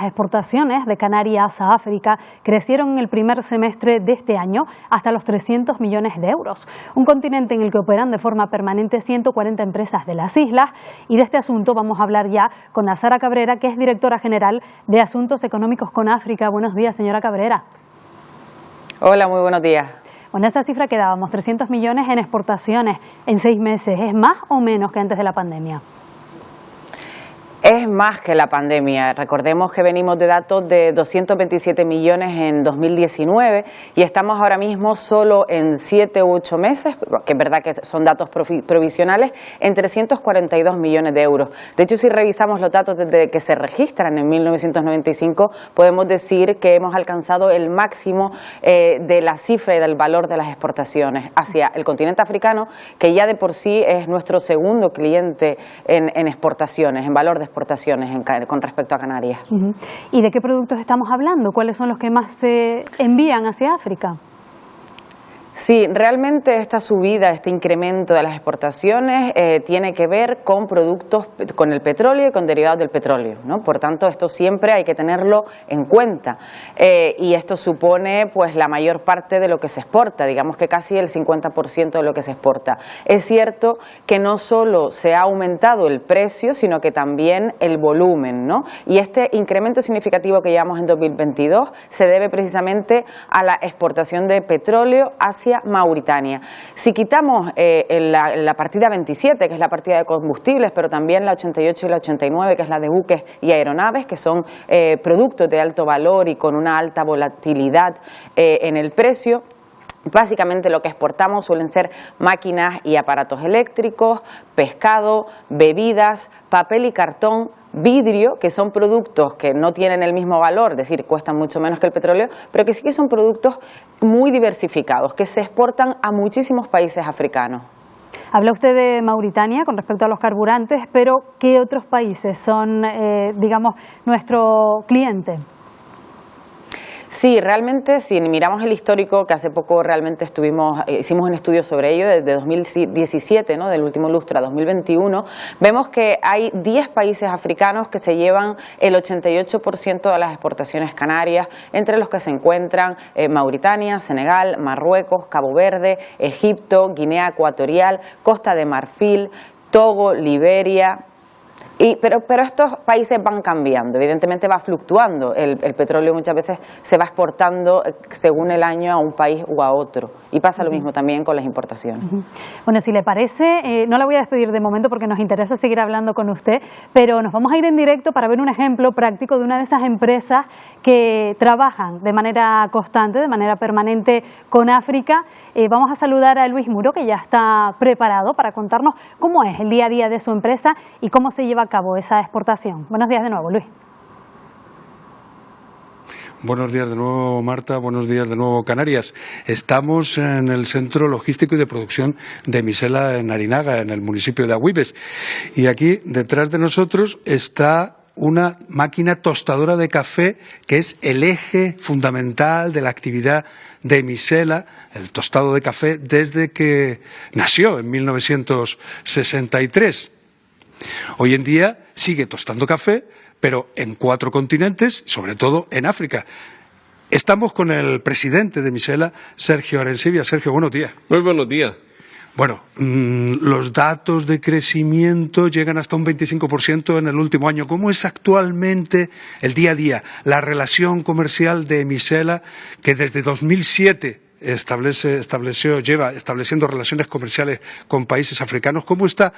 las exportaciones de Canarias a África crecieron en el primer semestre de este año hasta los 300 millones de euros. Un continente en el que operan de forma permanente 140 empresas de las islas. Y de este asunto vamos a hablar ya con Sara Cabrera, que es directora general de Asuntos Económicos con África. Buenos días, señora Cabrera. Hola, muy buenos días. Bueno, esa cifra que dábamos, 300 millones en exportaciones en 6 meses, ¿es más o menos que antes de la pandemia? Es más que la pandemia. Recordemos que venimos de datos de 227 millones en 2019 y estamos ahora mismo solo en 7 u 8 meses, que es verdad que son datos provisionales, en 342 millones de euros. De hecho, si revisamos los datos desde que se registran en 1995, podemos decir que hemos alcanzado el máximo de la cifra y del valor de las exportaciones hacia el continente africano, que ya de por sí es nuestro segundo cliente en exportaciones, en valor de exportaciones con respecto a Canarias. ¿Y de qué productos estamos hablando? ¿Cuáles son los que más se envían hacia África? Sí, realmente esta subida, este incremento de las exportaciones tiene que ver con productos, con el petróleo y con derivados del petróleo, ¿no? Por tanto, esto siempre hay que tenerlo en cuenta y esto supone pues la mayor parte de lo que se exporta, digamos que casi el 50% de lo que se exporta. Es cierto que no solo se ha aumentado el precio, sino que también el volumen, ¿no? Y este incremento significativo que llevamos en 2022 se debe precisamente a la exportación de petróleo hacia Mauritania. Si quitamos la partida 27, que es la partida de combustibles, pero también la 88 y la 89, que es la de buques y aeronaves, que son productos de alto valor y con una alta volatilidad en el precio, básicamente lo que exportamos suelen ser máquinas y aparatos eléctricos, pescado, bebidas, papel y cartón, vidrio, que son productos que no tienen el mismo valor, es decir, cuestan mucho menos que el petróleo, pero que sí que son productos muy diversificados, que se exportan a muchísimos países africanos. Habla usted de Mauritania con respecto a los carburantes, pero ¿qué otros países son, digamos, nuestro cliente? Sí, realmente, si miramos el histórico, que hace poco realmente hicimos un estudio sobre ello, desde 2017, ¿no? Del último lustro a 2021, vemos que hay 10 países africanos que se llevan el 88% de las exportaciones canarias, entre los que se encuentran Mauritania, Senegal, Marruecos, Cabo Verde, Egipto, Guinea Ecuatorial, Costa de Marfil, Togo, Liberia. Pero estos países van cambiando, evidentemente va fluctuando, el petróleo muchas veces se va exportando según el año a un país u a otro y pasa lo mismo también con las importaciones. Bueno, si le parece, no la voy a despedir de momento porque nos interesa seguir hablando con usted, pero nos vamos a ir en directo para ver un ejemplo práctico de una de esas empresas que trabajan de manera constante, de manera permanente con África. Vamos a saludar a Luis Muro, que ya está preparado para contarnos cómo es el día a día de su empresa y cómo se lleva a cabo esa exportación. Buenos días de nuevo, Luis. Buenos días de nuevo, Marta. Buenos días de nuevo, Canarias. Estamos en el Centro Logístico y de Producción de Misela, en Arinaga, en el municipio de Agüibes. Y aquí, detrás de nosotros, está una máquina tostadora de café que es el eje fundamental de la actividad de Misela, el tostado de café, desde que nació en 1963. Hoy en día sigue tostando café, pero en 4 continentes, sobre todo en África. Estamos con el presidente de Misela, Sergio Arencibia. Sergio, buenos días. Muy buenos días. Bueno, los datos de crecimiento llegan hasta un 25% en el último año. ¿Cómo es actualmente el día a día, la relación comercial de Misela, que desde 2007 lleva estableciendo relaciones comerciales con países africanos? ¿Cómo está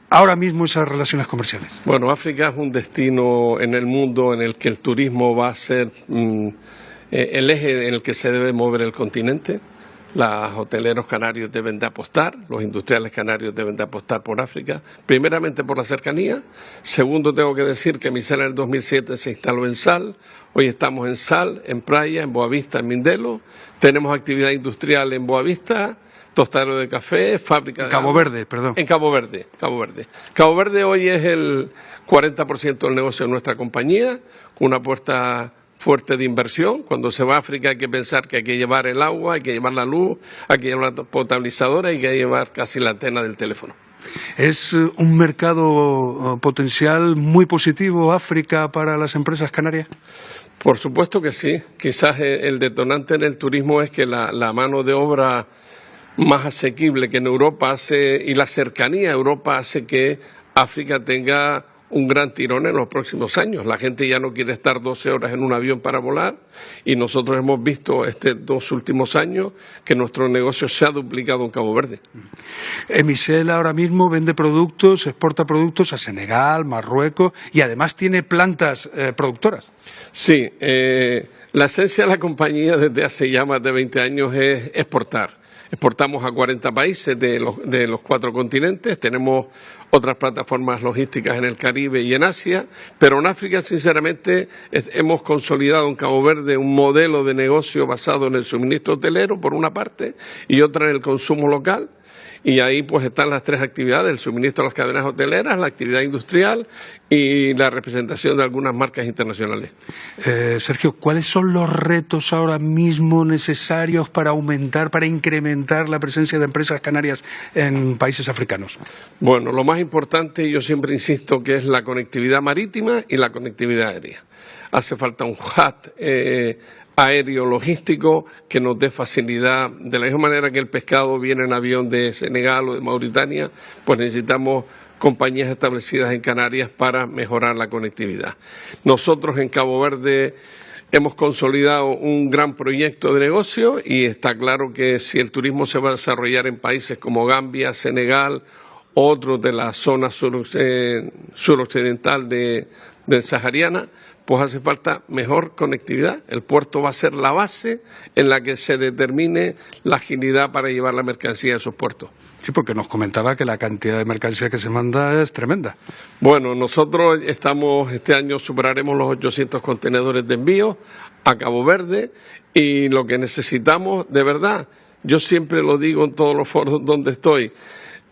ahora mismo esas relaciones comerciales? Bueno, África es un destino en el mundo en el que el turismo va a ser el eje en el que se debe mover el continente. Los hoteleros canarios deben de apostar, los industriales canarios deben de apostar por África, primeramente por la cercanía. Segundo, tengo que decir que Misela en el 2007 se instaló en Sal. Hoy estamos en Sal, en Praia, en Boavista, en Mindelo. Tenemos actividad industrial en Boavista, tostadero de café, fábrica de Cabo Verde, perdón. En Cabo Verde. Cabo Verde hoy es el 40% del negocio de nuestra compañía, con una apuesta fuerte de inversión. Cuando se va a África hay que pensar que hay que llevar el agua, hay que llevar la luz, hay que llevar la potabilizadora y hay que llevar casi la antena del teléfono. ¿Es un mercado potencial muy positivo África para las empresas canarias? Por supuesto que sí. Quizás el detonante en el turismo es que la mano de obra más asequible que en Europa hace, y la cercanía a Europa hace que África tenga un gran tirón en los próximos años. La gente ya no quiere estar 12 horas en un avión para volar y nosotros hemos visto estos 2 últimos años que nuestro negocio se ha duplicado en Cabo Verde. Emisela ahora mismo vende productos, exporta productos a Senegal, Marruecos y además tiene plantas productoras. Sí, la esencia de la compañía desde hace ya más de 20 años es exportar. Exportamos a 40 países de los 4 continentes, tenemos otras plataformas logísticas en el Caribe y en Asia, pero en África, sinceramente, hemos consolidado en Cabo Verde un modelo de negocio basado en el suministro hotelero, por una parte, y otra en el consumo local. Y ahí pues están las 3 actividades: el suministro a las cadenas hoteleras, la actividad industrial y la representación de algunas marcas internacionales. Sergio, ¿cuáles son los retos ahora mismo necesarios para aumentar, para incrementar la presencia de empresas canarias en países africanos? Bueno, lo más importante, yo siempre insisto, que es la conectividad marítima y la conectividad aérea. Hace falta un hub aéreo logístico que nos dé facilidad. De la misma manera que el pescado viene en avión de Senegal o de Mauritania, pues necesitamos compañías establecidas en Canarias para mejorar la conectividad. Nosotros en Cabo Verde hemos consolidado un gran proyecto de negocio y está claro que si el turismo se va a desarrollar en países como Gambia, Senegal, otros de la zona suroccidental del Sahariana, pues hace falta mejor conectividad. El puerto va a ser la base en la que se determine la agilidad para llevar la mercancía a esos puertos. Sí, porque nos comentaba que la cantidad de mercancía que se manda es tremenda. Bueno, nosotros este año superaremos los 800 contenedores de envío a Cabo Verde y lo que necesitamos, de verdad, yo siempre lo digo en todos los foros donde estoy,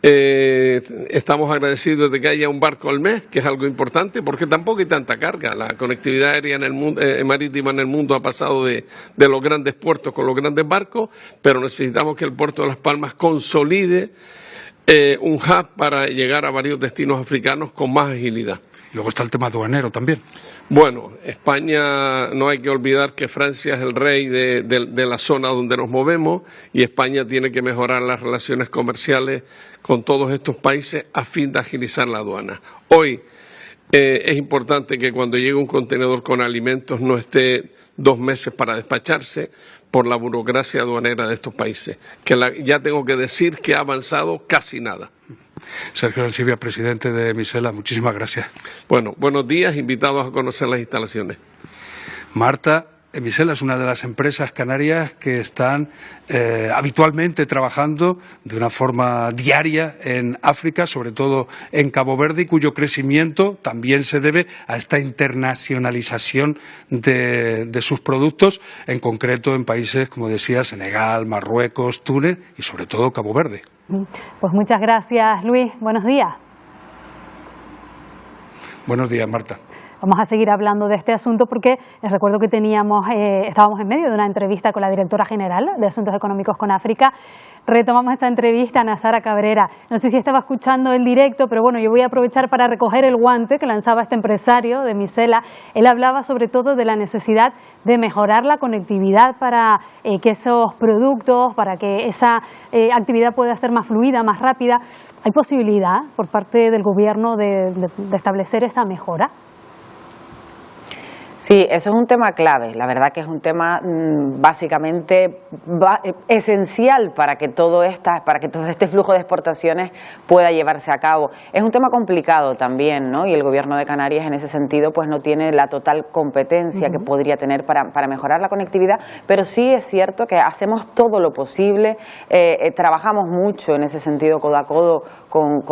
estamos agradecidos de que haya un barco al mes, que es algo importante, porque tampoco hay tanta carga. La conectividad aérea en el mundo, marítima en el mundo ha pasado de los grandes puertos con los grandes barcos, pero necesitamos que el puerto de Las Palmas consolide un hub para llegar a varios destinos africanos con más agilidad. Y luego está el tema aduanero también. Bueno, España, no hay que olvidar que Francia es el rey de la zona donde nos movemos y España tiene que mejorar las relaciones comerciales con todos estos países a fin de agilizar la aduana. Hoy es importante que cuando llegue un contenedor con alimentos no esté 2 meses para despacharse por la burocracia aduanera de estos países, que ya tengo que decir que ha avanzado casi nada. Sergio Arancibia, presidente de Emisela, muchísimas gracias. Bueno, buenos días, invitados a conocer las instalaciones. Marta, Emisela es una de las empresas canarias que están habitualmente trabajando de una forma diaria en África, sobre todo en Cabo Verde, y cuyo crecimiento también se debe a esta internacionalización de sus productos, en concreto en países, como decía, Senegal, Marruecos, Túnez y sobre todo Cabo Verde. Pues muchas gracias, Luis. Buenos días. Buenos días, Marta. Vamos a seguir hablando de este asunto porque les recuerdo que estábamos en medio de una entrevista con la directora general de Asuntos Económicos con África. Retomamos esta entrevista a Nazara Cabrera. No sé si estaba escuchando el directo, pero bueno, yo voy a aprovechar para recoger el guante que lanzaba este empresario de Emisela. Él hablaba sobre todo de la necesidad de mejorar la conectividad para que esos productos, para que esa actividad pueda ser más fluida, más rápida. ¿Hay posibilidad por parte del gobierno de establecer esa mejora? Sí, eso es un tema clave. La verdad que es un tema básicamente esencial para que todo este flujo de exportaciones pueda llevarse a cabo. Es un tema complicado también, ¿no? Y el Gobierno de Canarias en ese sentido pues no tiene la total competencia que podría tener para mejorar la conectividad, pero sí es cierto que hacemos todo lo posible, trabajamos mucho en ese sentido codo a codo con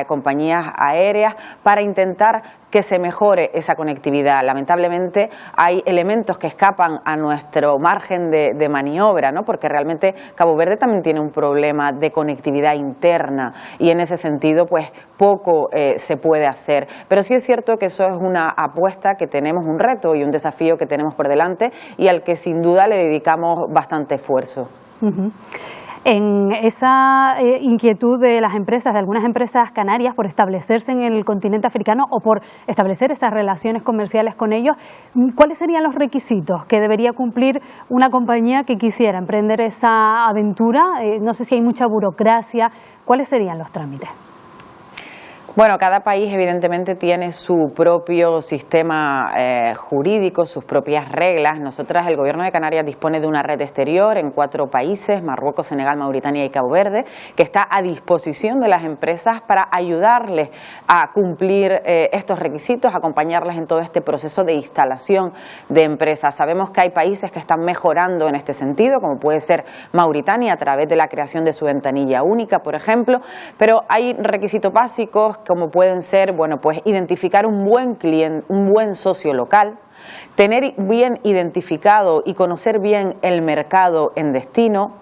compañías aéreas para intentar que se mejore esa conectividad. Lamentablemente hay elementos que escapan a nuestro margen de maniobra, ¿no? Porque realmente Cabo Verde también tiene un problema de conectividad interna y en ese sentido pues poco se puede hacer. Pero sí es cierto que eso es una apuesta que tenemos, un reto y un desafío que tenemos por delante y al que sin duda le dedicamos bastante esfuerzo. en esa inquietud de las empresas, de algunas empresas canarias, por establecerse en el continente africano o por establecer esas relaciones comerciales con ellos, ¿cuáles serían los requisitos que debería cumplir una compañía que quisiera emprender esa aventura? No sé si hay mucha burocracia. ¿Cuáles serían los trámites? Bueno, cada país evidentemente tiene su propio sistema jurídico, sus propias reglas. Nosotras, el Gobierno de Canarias dispone de una red exterior en 4 países, Marruecos, Senegal, Mauritania y Cabo Verde, que está a disposición de las empresas para ayudarles a cumplir estos requisitos, acompañarles en todo este proceso de instalación de empresas. Sabemos que hay países que están mejorando en este sentido, como puede ser Mauritania, a través de la creación de su ventanilla única, por ejemplo, pero hay requisitos básicos como pueden ser, bueno, pues identificar un buen cliente, un buen socio local, tener bien identificado y conocer bien el mercado en destino,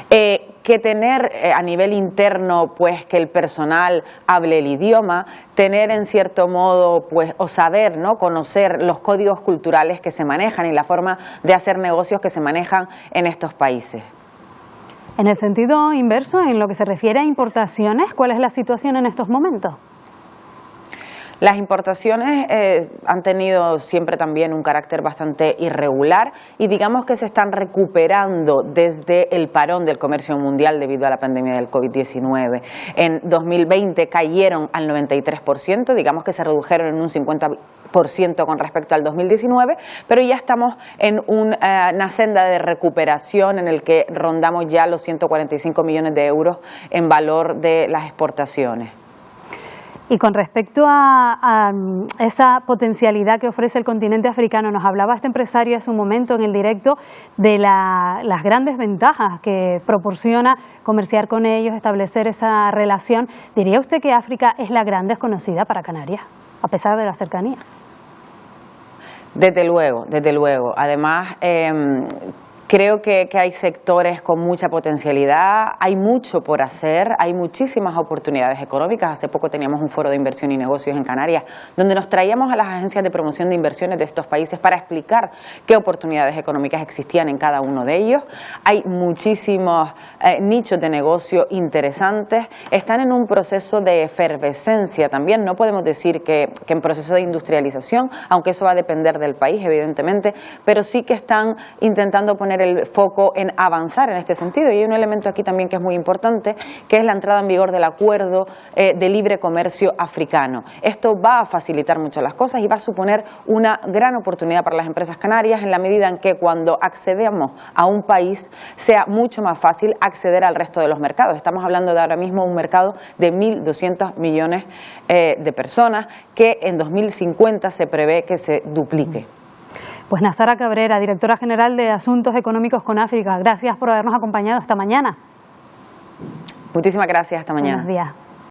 que tener a nivel interno pues que el personal hable el idioma, tener en cierto modo pues o saber, ¿no?, conocer los códigos culturales que se manejan y la forma de hacer negocios que se manejan en estos países. En el sentido inverso, en lo que se refiere a importaciones, ¿cuál es la situación en estos momentos? Las importaciones han tenido siempre también un carácter bastante irregular y digamos que se están recuperando desde el parón del comercio mundial debido a la pandemia del COVID-19. En 2020 cayeron al 93%, digamos que se redujeron en un 50% con respecto al 2019, pero ya estamos en una senda de recuperación en el que rondamos ya los 145 millones de euros en valor de las exportaciones. Y con respecto a esa potencialidad que ofrece el continente africano, nos hablaba este empresario hace un momento en el directo de las grandes ventajas que proporciona comerciar con ellos, establecer esa relación. ¿Diría usted que África es la gran desconocida para Canarias, a pesar de la cercanía? Desde luego, desde luego. Además, creo que hay sectores con mucha potencialidad, hay mucho por hacer, hay muchísimas oportunidades económicas. Hace poco teníamos un foro de inversión y negocios en Canarias, donde nos traíamos a las agencias de promoción de inversiones de estos países para explicar qué oportunidades económicas existían en cada uno de ellos. Hay muchísimos nichos de negocio interesantes, están en un proceso de efervescencia también. No podemos decir que en proceso de industrialización, aunque eso va a depender del país, evidentemente, pero sí que están intentando poner el foco en avanzar en este sentido. Y hay un elemento aquí también que es muy importante, que es la entrada en vigor del acuerdo de libre comercio africano. Esto va a facilitar mucho las cosas y va a suponer una gran oportunidad para las empresas canarias en la medida en que cuando accedemos a un país sea mucho más fácil acceder al resto de los mercados. Estamos hablando de ahora mismo un mercado de 1.200 millones de personas que en 2050 se prevé que se duplique. Pues Nazara Cabrera, directora general de Asuntos Económicos con África, gracias por habernos acompañado esta mañana. Muchísimas gracias, hasta mañana. Buenos días.